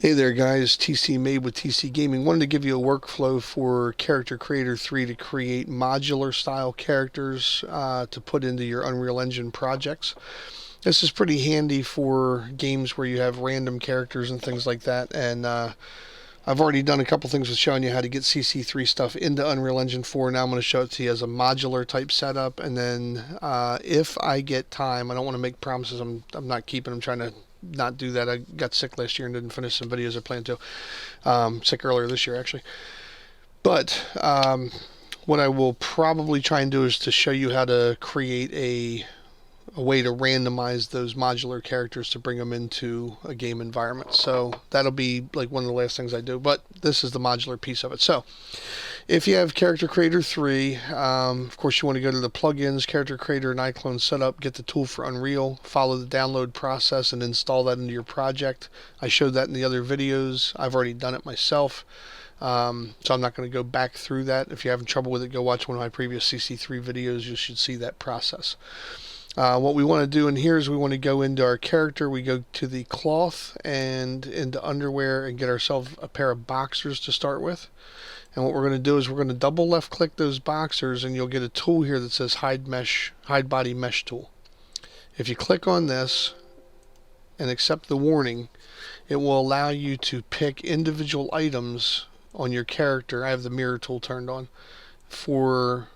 Hey there guys, TC Made with TC Gaming. Wanted to give you a workflow for Character Creator 3 to create modular style characters to put into your Unreal Engine projects. This is pretty handy for games where you have random characters and things like that, and I've already done a couple things with showing you how to get CC3 stuff into Unreal Engine 4. Now I'm going to show it to you as a modular type setup, and then if I get time, I don't want to make promises I'm not keeping. I'm trying to not do that. I got sick last year and didn't finish some videos I planned to. Sick earlier this year, actually. But what I will probably try and do is to show you how to create a way to randomize those modular characters to bring them into a game environment. So that'll be like one of the last things I do, but this is the modular piece of it. So if you have Character Creator 3, of course you want to go to the plugins, Character Creator and iClone Setup, get the tool for Unreal, follow the download process and install that into your project. I showed that in the other videos. I've already done it myself. So I'm not going to go back through that. If you're having trouble with it, go watch one of my previous CC3 videos. You should see that process. What we want to do in here is we want to go into our character. We go to the cloth and into underwear and get ourselves a pair of boxers to start with. And what we're going to do is we're going to double left click those boxers and you'll get a tool here that says hide body mesh tool. If you click on this and accept the warning, it will allow you to pick individual items on your character. I have the mirror tool turned on for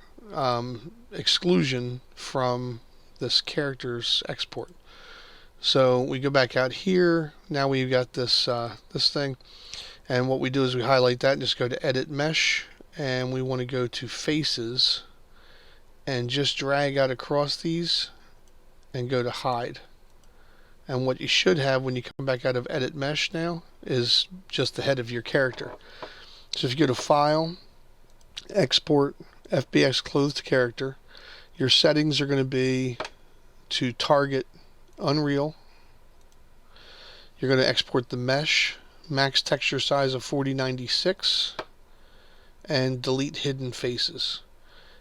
exclusion from this character's export. So we go back out here. Now we've got this this thing, and what we do is we highlight that and just go to Edit Mesh, and we want to go to Faces and just drag out across these and go to Hide. And what you should have when you come back out of Edit Mesh now is just the head of your character. So if you go to File, Export, FBX Clothed Character, your settings are going to be to target Unreal. You're going to export the mesh, max texture size of 4096, and delete hidden faces.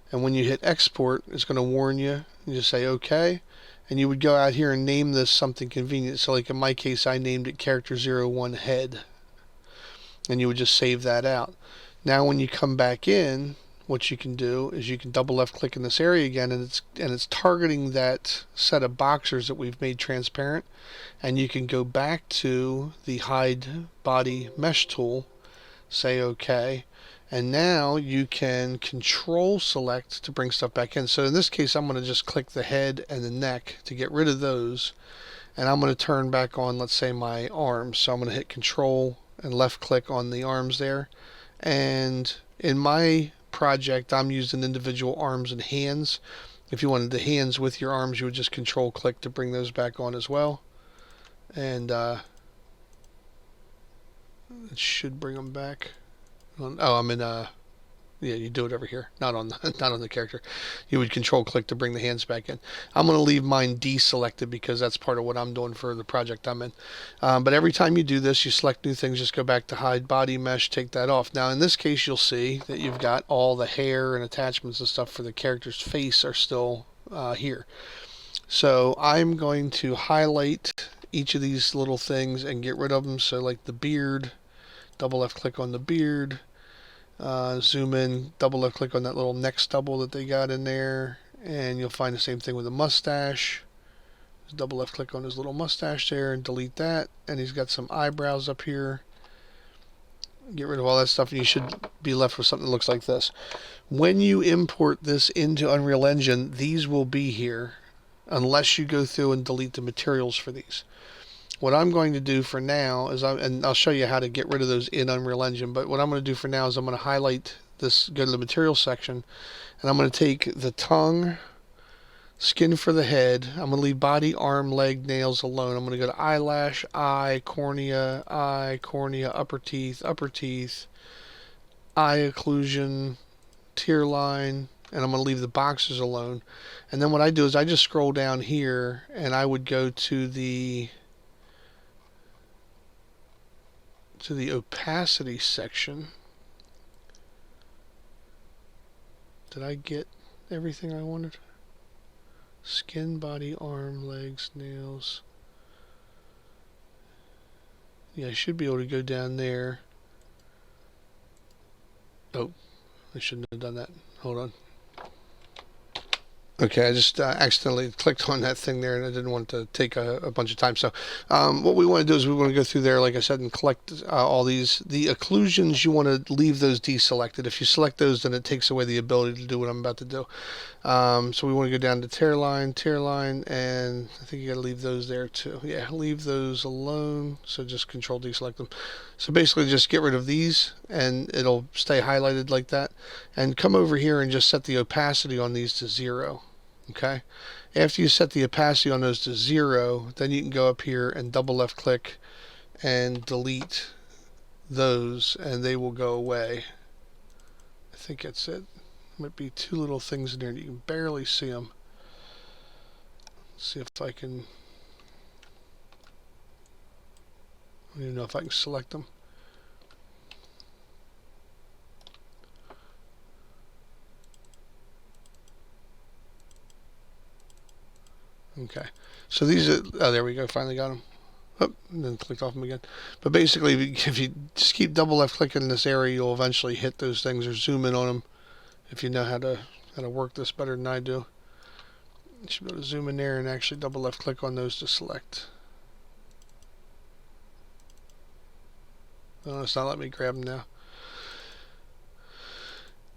And when you hit export, it's going to warn you. You just say OK, and you would go out here and name this something convenient. So like in my case, I named it Character 01 Head, and you would just save that out. Now when you come back in, what you can do is you can double left click in this area again, and it's targeting that set of boxers that we've made transparent, and you can go back to the hide body mesh tool, say OK, and now you can control select to bring stuff back in. So in this case I'm going to just click the head and the neck to get rid of those, and I'm going to turn back on, let's say, my arms. So I'm going to hit control and left click on the arms there, and in my project I'm using individual arms and hands. If you wanted the hands with your arms, you would just control click to bring those back on as well, and it should bring them back. Oh, I'm in yeah, you do it over here, not on the character. You would control click to bring the hands back in. I'm going to leave mine deselected because that's part of what I'm doing for the project I'm in. But every time you do this, you select new things, just go back to hide body mesh, take that off. Now in this case you'll see that you've got all the hair and attachments and stuff for the character's face are still here. So I'm going to highlight each of these little things and get rid of them. So like the beard, double left click on the beard. Zoom in, double left click on that little neck stubble that they got in there, and you'll find the same thing with the mustache. Just double left click on his little mustache there and delete that, and he's got some eyebrows up here. Get rid of all that stuff and you should be left with something that looks like this. When you import this into Unreal Engine, these will be here unless you go through and delete the materials for these. What I'm going to do for now is, and I'll show you how to get rid of those in Unreal Engine, but what I'm going to do for now is I'm going to highlight this, go to the materials section, and I'm going to take the tongue, skin for the head. I'm going to leave body, arm, leg, nails alone. I'm going to go to eyelash, eye, cornea, upper teeth, eye occlusion, tear line, and I'm going to leave the boxes alone. And then what I do is I just scroll down here and I would go to the opacity section. Did I get everything I wanted? Skin, body, arm, legs, nails. Yeah, I should be able to go down there. Oh, I shouldn't have done that. Hold on. Okay, I just accidentally clicked on that thing there, and I didn't want to take a bunch of time. So, what we want to do is we want to go through there, like I said, and collect all these. The occlusions, you want to leave those deselected. If you select those, then it takes away the ability to do what I'm about to do. So we want to go down to tear line, and I think you got to leave those there too. Yeah, leave those alone. So just Control deselect them. So basically, just get rid of these, and it'll stay highlighted like that. And come over here and just set the opacity on these to 0. Okay. After you set the opacity on those to 0, then you can go up here and double left click and delete those, and they will go away. I think that's it. Might be two little things in there, and you can barely see them. Let's see if I can. I don't even know if I can select them. Okay, so these are, oh, there we go, finally got them. Oh, and then clicked off them again. But basically, if you just keep double left clicking in this area, you'll eventually hit those things or zoom in on them if you know how to work this better than I do. You should be able to zoom in there and actually double left click on those to select. Oh, it's not letting me grab them now.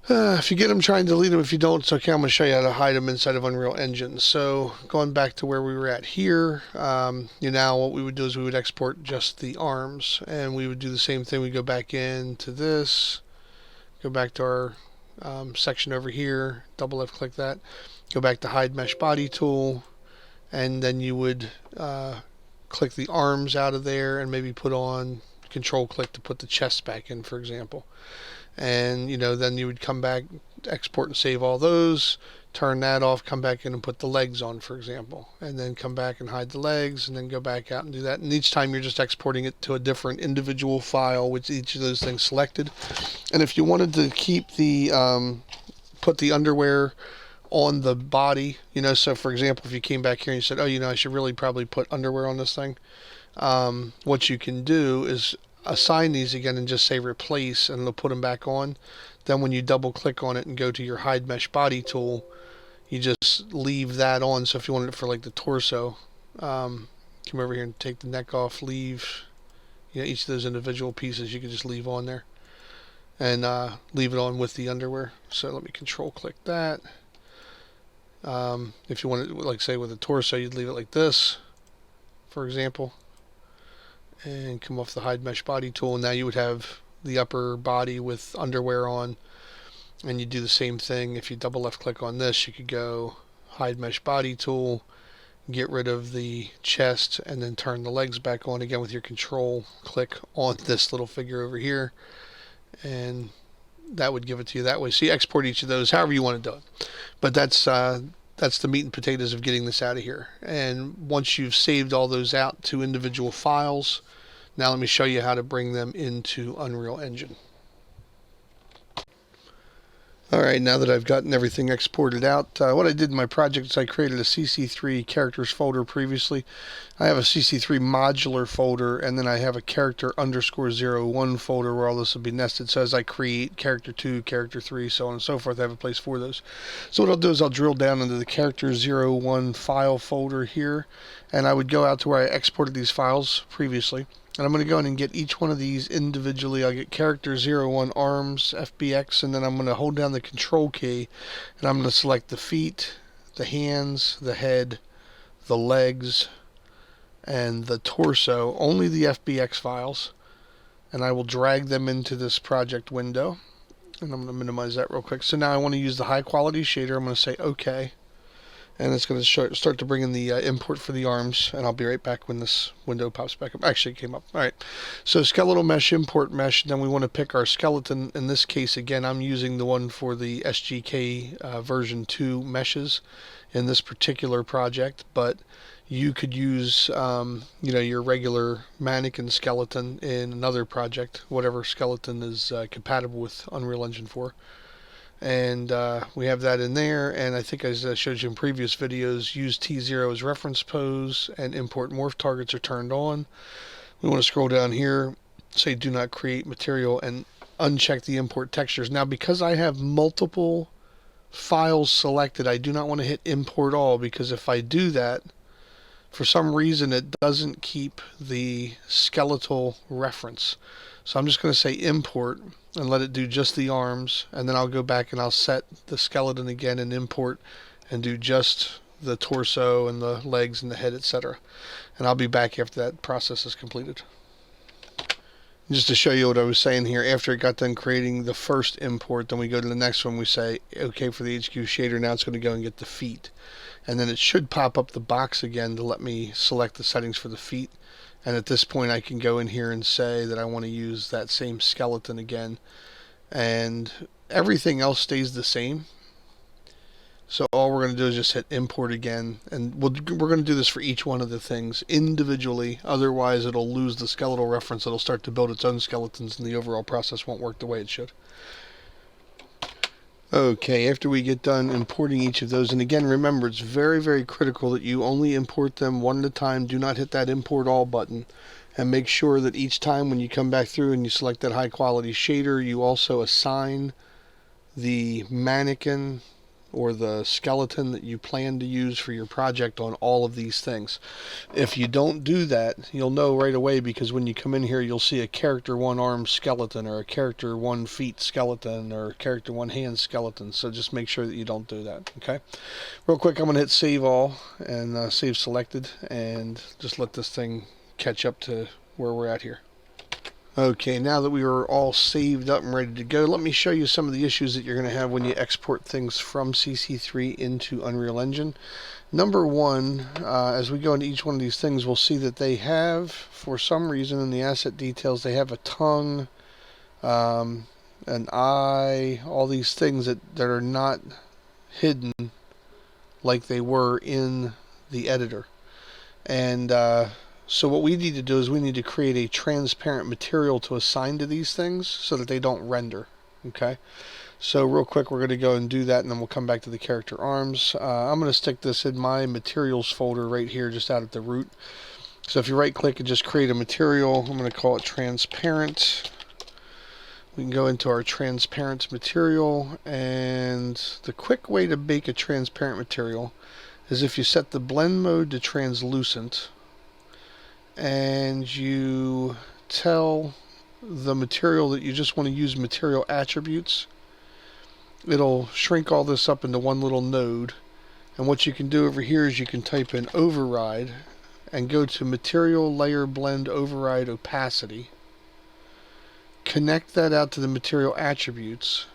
If you get them, try and delete them. If you don't, it's okay. I'm going to show you how to hide them inside of Unreal Engine. So going back to where we were at here, now what we would do is we would export just the arms, and we would do the same thing. We go back into this, go back to our section over here, double left click that, go back to hide mesh body tool, and then you would click the arms out of there and maybe put on control click to put the chest back in, for example. And then you would come back, export and save all those, turn that off, come back in and put the legs on, for example, and then come back and hide the legs, and then go back out and do that. And each time you're just exporting it to a different individual file with each of those things selected. And if you wanted to keep the put the underwear on the body, so for example, if you came back here and you said, oh, I should really probably put underwear on this thing, what you can do is assign these again and just say replace, and it'll put them back on. Then when you double click on it and go to your hide mesh body tool, you just leave that on. So if you wanted it for like the torso, come over here and take the neck off, leave each of those individual pieces you can just leave on there, and leave it on with the underwear. So let me control click that. If you want it, like say with the torso, you'd leave it like this, for example, and come off the hide mesh body tool. Now you would have the upper body with underwear on, and you do the same thing. If you double left click on this, you could go hide mesh body tool, get rid of the chest, and then turn the legs back on again with your control click on this little figure over here, and that would give it to you that way. So you export each of those however you want to do it, but that's the meat and potatoes of getting this out of here. And once you've saved all those out to individual files, now let me show you how to bring them into Unreal Engine. Alright, now that I've gotten everything exported out, what I did in my project is I created a CC3 characters folder previously. I have a CC3 modular folder, and then I have a character _01 folder where all this will be nested. So as I create character 2, character 3, so on and so forth, I have a place for those. So what I'll do is I'll drill down into the character 01 file folder here, and I would go out to where I exported these files previously. And I'm going to go in and get each one of these individually. I'll get character 01 arms, FBX, and then I'm going to hold down the control key, and I'm going to select the feet, the hands, the head, the legs, and the torso, only the FBX files, and I will drag them into this project window. And I'm going to minimize that real quick. So now I want to use the high quality shader. I'm going to say OK. And it's going to start to bring in the import for the arms, and I'll be right back when this window pops back up. Actually, it came up. All right. So skeletal mesh, import mesh. Then we want to pick our skeleton. In this case, again, I'm using the one for the SGK version 2 meshes in this particular project, but you could use your regular mannequin skeleton in another project, whatever skeleton is compatible with Unreal Engine 4. And we have that in there, and I think as I showed you in previous videos, use T0 as reference pose, and import morph targets are turned on. We want to scroll down here, say do not create material, and uncheck the import textures. Now, because I have multiple files selected, I do not want to hit import all, because if I do that, for some reason it doesn't keep the skeletal reference. So I'm just going to say import and let it do just the arms, and then I'll go back and I'll set the skeleton again and import and do just the torso and the legs and the head, etc. And I'll be back after that process is completed. Just to show you what I was saying here, after it got done creating the first import, then we go to the next one, we say okay for the HQ shader. Now it's going to go and get the feet, and then it should pop up the box again to let me select the settings for the feet. And at this point I can go in here and say that I want to use that same skeleton again, and everything else stays the same. So all we're going to do is just hit import again, and we're going to do this for each one of the things individually, otherwise it'll lose the skeletal reference. It'll start to build its own skeletons and the overall process won't work the way it should. Okay, after we get done importing each of those, and again remember, it's very, very critical that you only import them one at a time. Do not hit that import all button, and make sure that each time when you come back through and you select that high quality shader, you also assign the mannequin or the skeleton that you plan to use for your project on all of these things. If you don't do that, you'll know right away, because when you come in here you'll see a character 1 arm skeleton, or a character 1 feet skeleton, or a character 1 hand skeleton. So just make sure that you don't do that. Okay, real quick, I'm going to hit save all and save selected, and just let this thing catch up to where we're at here. Okay, now that we are all saved up and ready to go, let me show you some of the issues that you're going to have when you export things from CC3 into Unreal Engine. Number one, as we go into each one of these things, we'll see that they have, for some reason in the asset details, they have a tongue, an eye, all these things that are not hidden like they were in the editor. And so what we need to do is we need to create a transparent material to assign to these things so that they don't render. Okay, so real quick we're going to go and do that, and then we'll come back to the character arms. I'm going to stick this in my materials folder right here, just out at the root. So if you right click and just create a material, I'm going to call it transparent. We can go into our transparent material, and the quick way to make a transparent material is if you set the blend mode to translucent, and you tell the material that you just want to use material attributes, it'll shrink all this up into one little node. And what you can do over here is you can type in override and go to material layer blend override opacity, connect that out to the material attributes,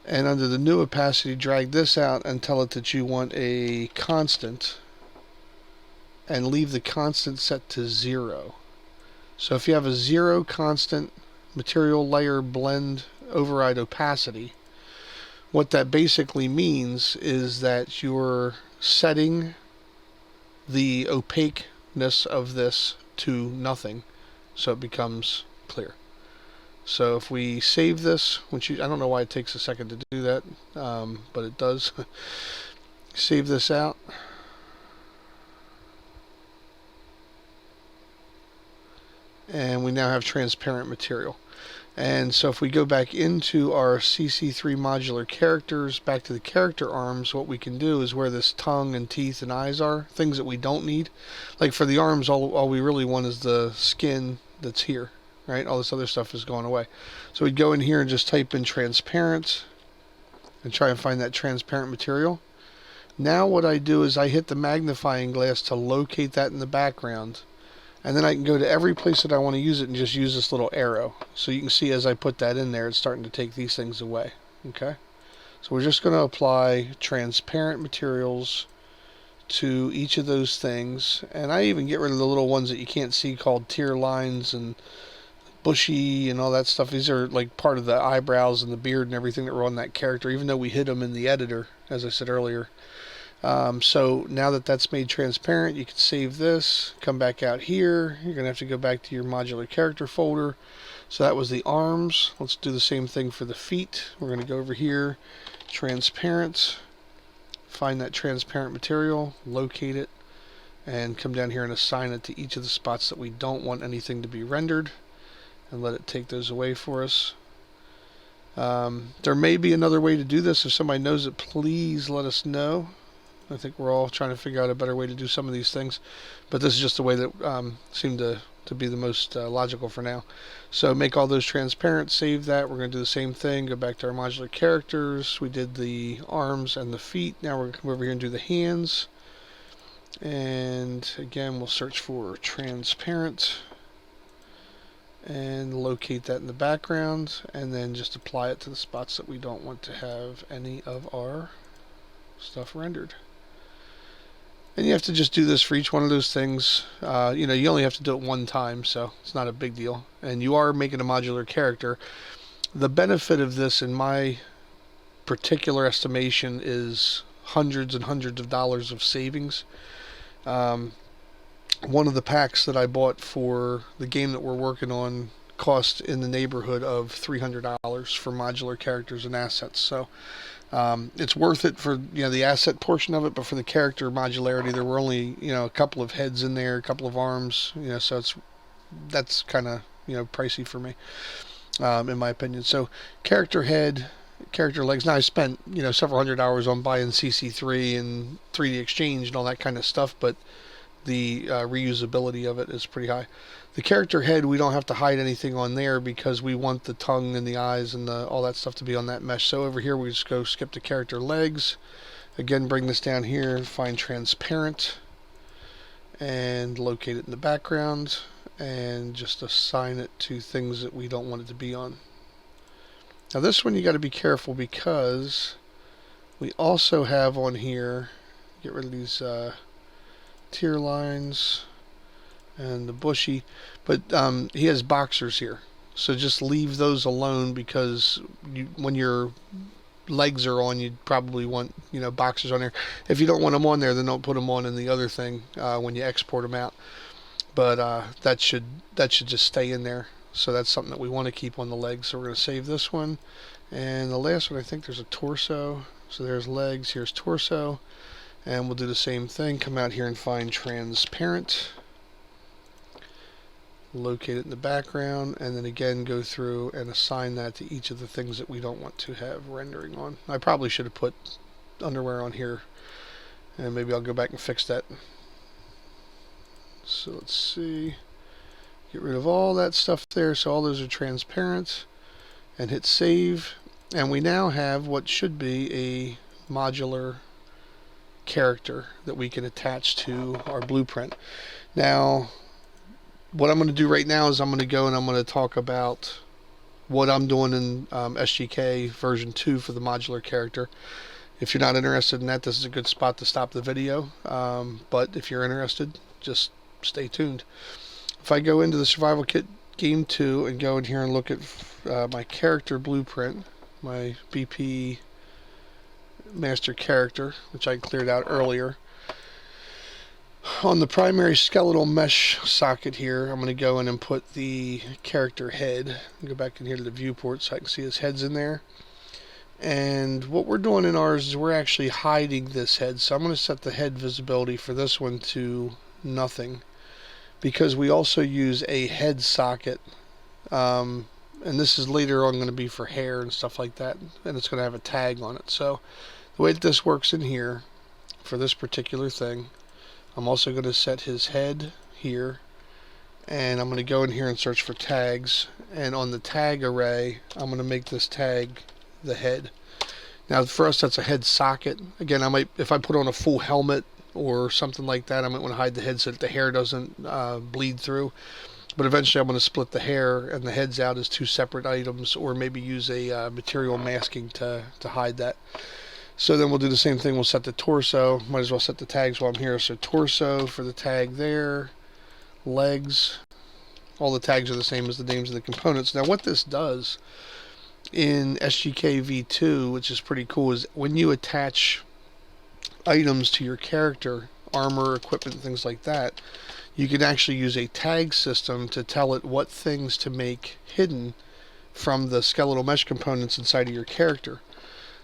and under the new opacity drag this out and tell it that you want a constant, and leave the constant set to 0. So if you have a 0 constant material layer blend override opacity, what that basically means is that you're setting the opaqueness of this to nothing, so it becomes clear. So if we save this, which I don't know why it takes a second to do that, but it does. Save this out. And we now have transparent material. And so if we go back into our CC3 modular characters, back to the character arms, what we can do is where this tongue and teeth and eyes are, things that we don't need. Like for the arms, all we really want is the skin that's here, right? All this other stuff is going away. So we'd go in here and just type in transparent and try and find that transparent material. Now what I do is I hit the magnifying glass to locate that in the background. And then I can go to every place that I want to use it and just use this little arrow. So you can see as I put that in there, it's starting to take these things away. Okay? So we're just going to apply transparent materials to each of those things. And I even get rid of the little ones that you can't see called tear lines and bushy and all that stuff. These are like part of the eyebrows and the beard and everything that were on that character, even though we hid them in the editor, as I said earlier. So now that that's made transparent, you can save this, come back out here. You're going to have to go back to your modular character folder. So that was the arms. Let's do the same thing for the feet. We're going to go over here, transparent, find that transparent material, locate it, and come down here and assign it to each of the spots that we don't want anything to be rendered, and let it take those away for us. There may be another way to do this. If somebody knows it, please let us know. I think we're all trying to figure out a better way to do some of these things, but this is just the way that seemed to be the most logical for now. So make all those transparent, save that. We're going to do the same thing, go back to our modular characters. We did the arms and the feet. Now we're going to come over here and do the hands. And again, we'll search for transparent and locate that in the background, and then just apply it to the spots that we don't want to have any of our stuff rendered. And you have to just do this for each one of those things. You only have to do it one time, so it's not a big deal. And you are making a modular character. The benefit of this, in my particular estimation, is hundreds and hundreds of dollars of savings. One of the packs that I bought for the game that we're working on cost in the neighborhood of $300 for modular characters and assets. So it's worth it for the asset portion of it, but for the character modularity, there were only a couple of heads in there, a couple of arms, so that's kind of pricey for me, in my opinion. So character head, character legs. Now I spent several hundred hours on buying CC3 and 3D Exchange and all that kind of stuff, but the reusability of it is pretty high. The character head, we don't have to hide anything on there because we want the tongue and the eyes and all that stuff to be on that mesh. So over here we just go skip to character legs. Again, bring this down here, find transparent, and locate it in the background, and just assign it to things that we don't want it to be on. Now this one you got to be careful because we also have on here, get rid of these tier lines and the bushy, but he has boxers here, so just leave those alone, because when your legs are on, you'd probably want boxers on there. If you don't want them on there, then don't put them on in the other thing when you export them out, but that should just stay in there. So that's something that we want to keep on the legs. So we're going to save this one, and the last one, I think there's a torso. So there's legs, here's torso. And we'll do the same thing, come out here and find transparent, locate it in the background, and then again go through and assign that to each of the things that we don't want to have rendering on. I probably should have put underwear on here, and maybe I'll go back and fix that. So let's see, get rid of all that stuff there, so all those are transparent, and hit save, and we now have what should be a modular character that we can attach to our blueprint. Now what I'm going to do right now is I'm going to go and I'm going to talk about what I'm doing in SGK version 2 for the modular character. If you're not interested in that, this is a good spot to stop the video, but if you're interested, just stay tuned. If I go into the Survival Kit Game 2 and go in here and look at my character blueprint, my BP master character, which I cleared out earlier, on the primary skeletal mesh socket here, I'm going to go in and put the character head. Go back in here to the viewport so I can see his head's in there. And what we're doing in ours is we're actually hiding this head. So I'm going to set the head visibility for this one to nothing, because we also use a head socket, and this is later on going to be for hair and stuff like that, and it's going to have a tag on it. So the way that this works in here for this particular thing, I'm also going to set his head here, and I'm going to go in here and search for tags, and on the tag array I'm going to make this tag the head. Now for us that's a head socket. Again, I might, if I put on a full helmet or something like that, I might want to hide the head so that the hair doesn't bleed through. But eventually I'm going to split the hair and the heads out as two separate items, or maybe use a material masking to hide that. So then we'll do the same thing. We'll set the torso. Might as well set the tags while I'm here. So torso for the tag there. Legs. All the tags are the same as the names of the components. Now what this does in SGK V2, which is pretty cool, is when you attach items to your character, armor, equipment, things like that, you can actually use a tag system to tell it what things to make hidden from the skeletal mesh components inside of your character.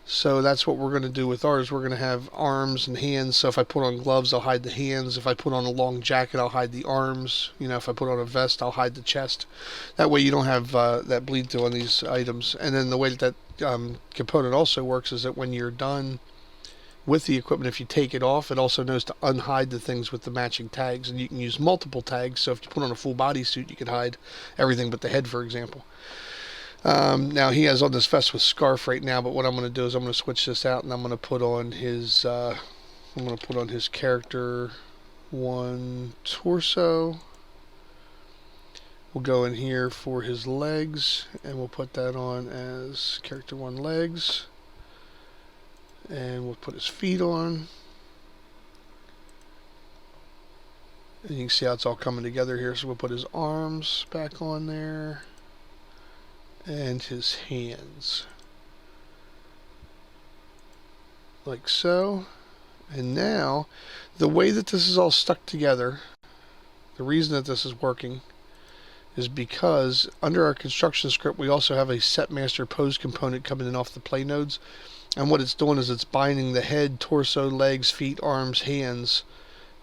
So that's what we're going to do with ours. We're going to have arms and hands. So if I put on gloves, I'll hide the hands. If I put on a long jacket, I'll hide the arms. You know, if I put on a vest, I'll hide the chest. That way you don't have that bleed through on these items. And then the way that component also works is that when you're done with the equipment, if you take it off, it also knows to unhide the things with the matching tags. And you can use multiple tags. So if you put on a full body suit, you can hide everything but the head, for example. Now he has on this vest with scarf right now, but what I'm going to do is I'm going to switch this out and I'm going to put on his character 1 torso. We'll go in here for his legs and we'll put that on as character 1 legs, and we'll put his feet on, and you can see how it's all coming together here. So we'll put his arms back on there and his hands like so. And now the way that this is all stuck together, the reason that this is working is because under our construction script we also have a set master pose component coming in off the play nodes, and what it's doing is it's binding the head, torso, legs, feet, arms, hands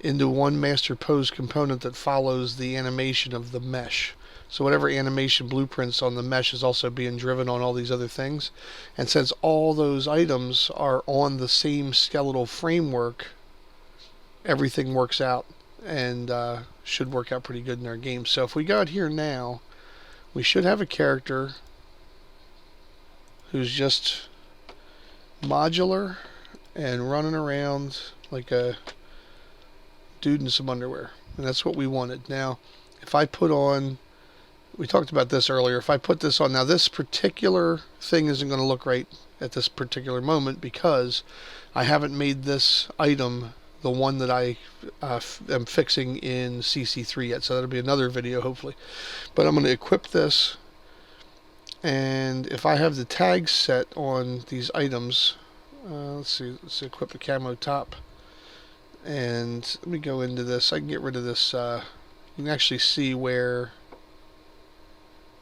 into one master pose component that follows the animation of the mesh. So whatever animation blueprints on the mesh is also being driven on all these other things. And since all those items are on the same skeletal framework, everything works out and should work out pretty good in our game. So if we go out here now, we should have a character who's just modular and running around like a dude in some underwear. And that's what we wanted. Now, if I put on, we talked about this earlier, if I put this on, now this particular thing isn't going to look right at this particular moment because I haven't made this item the one that I am fixing in CC3 yet. So that'll be another video hopefully. But I'm going to equip this, and if I have the tags set on these items, let's equip the camo top, and let me go into this. I can get rid of this. You can actually see where,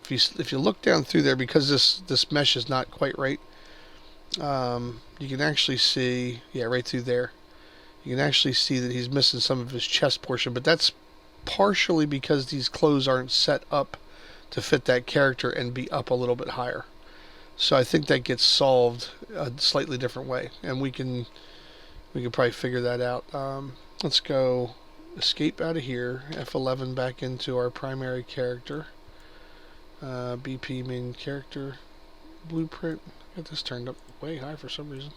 if you look down through there, because this mesh is not quite right, you can actually see, yeah, right through there, you can actually see that he's missing some of his chest portion, but that's partially because these clothes aren't set up to fit that character and be up a little bit higher. So I think that gets solved a slightly different way, and we can probably figure that out. Let's go escape out of here, F11 back into our primary character, BP main character, blueprint. Got this turned up way high for some reason.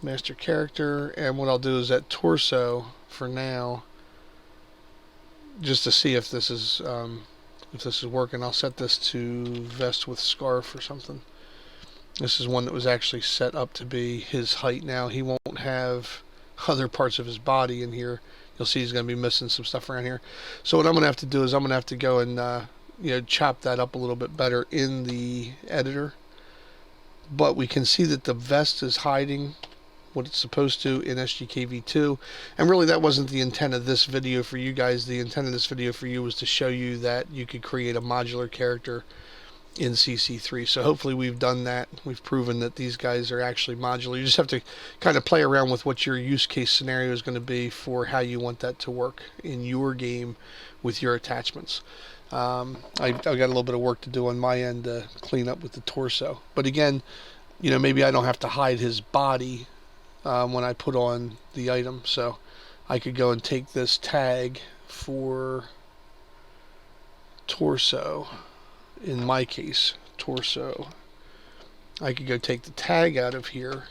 Master character, and what I'll do is that torso for now, just to see if this is working. I'll set this to vest with scarf or something. This is one that was actually set up to be his height. Now he won't have other parts of his body in here. You'll see he's going to be missing some stuff around here. So what I'm going to have to do is I'm going to have to go and chop that up a little bit better in the editor. But we can see that the vest is hiding what it's supposed to in SGKV2, and really that wasn't the intent of this video for you guys. The intent of this video for you was to show you that you could create a modular character in CC3. So hopefully we've done that. We've proven that these guys are actually modular. You just have to kind of play around with what your use case scenario is going to be for how you want that to work in your game with your attachments. I've got a little bit of work to do on my end to clean up with the torso, but again, maybe I don't have to hide his body when I put on the item. So I could go and take this tag for torso, in my case torso, I could go take the tag out of here,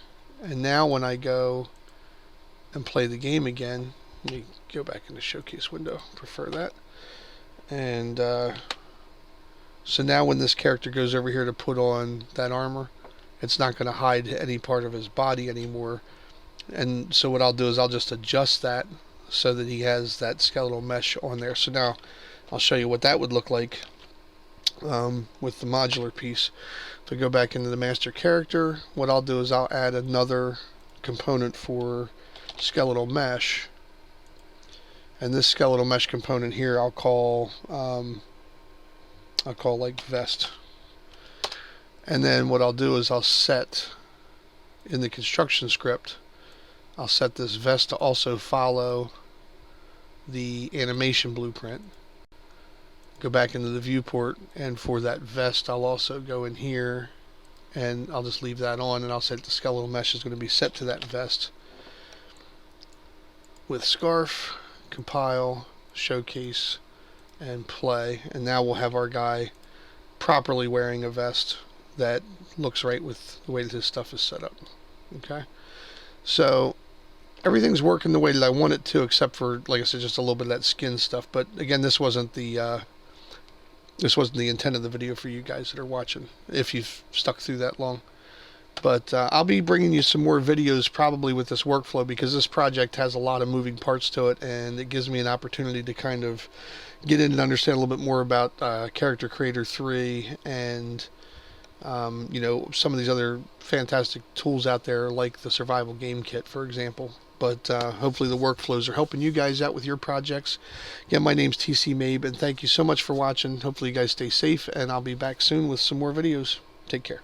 and now when I go and play the game again, let me go back in the showcase window, prefer that, and so now when this character goes over here to put on that armor, it's not going to hide any part of his body anymore. And so what I'll do is I'll just adjust that so that he has that skeletal mesh on there. So now I'll show you what that would look like with the modular piece. To go back into the master character, what I'll do is I'll add another component for skeletal mesh, and this skeletal mesh component here I'll call like vest. And then what I'll do is I'll set in the construction script, I'll set this vest to also follow the animation blueprint. Go back into the viewport, and for that vest I'll also go in here and I'll just leave that on, and I'll set the skeletal mesh is going to be set to that vest with scarf, compile, showcase, and play. And now we'll have our guy properly wearing a vest that looks right with the way that his stuff is set up. Okay, so everything's working the way that I want it to, except for, like I said, just a little bit of that skin stuff. But again, this wasn't the intent of the video for you guys that are watching, if you've stuck through that long. But I'll be bringing you some more videos probably with this workflow, because this project has a lot of moving parts to it, and it gives me an opportunity to kind of get in and understand a little bit more about Character Creator 3 and you know, some of these other fantastic tools out there, like the Survival Game Kit, for example. But hopefully the workflows are helping you guys out with your projects. Again, my name's TC Mabe, and thank you so much for watching. Hopefully you guys stay safe, and I'll be back soon with some more videos. Take care.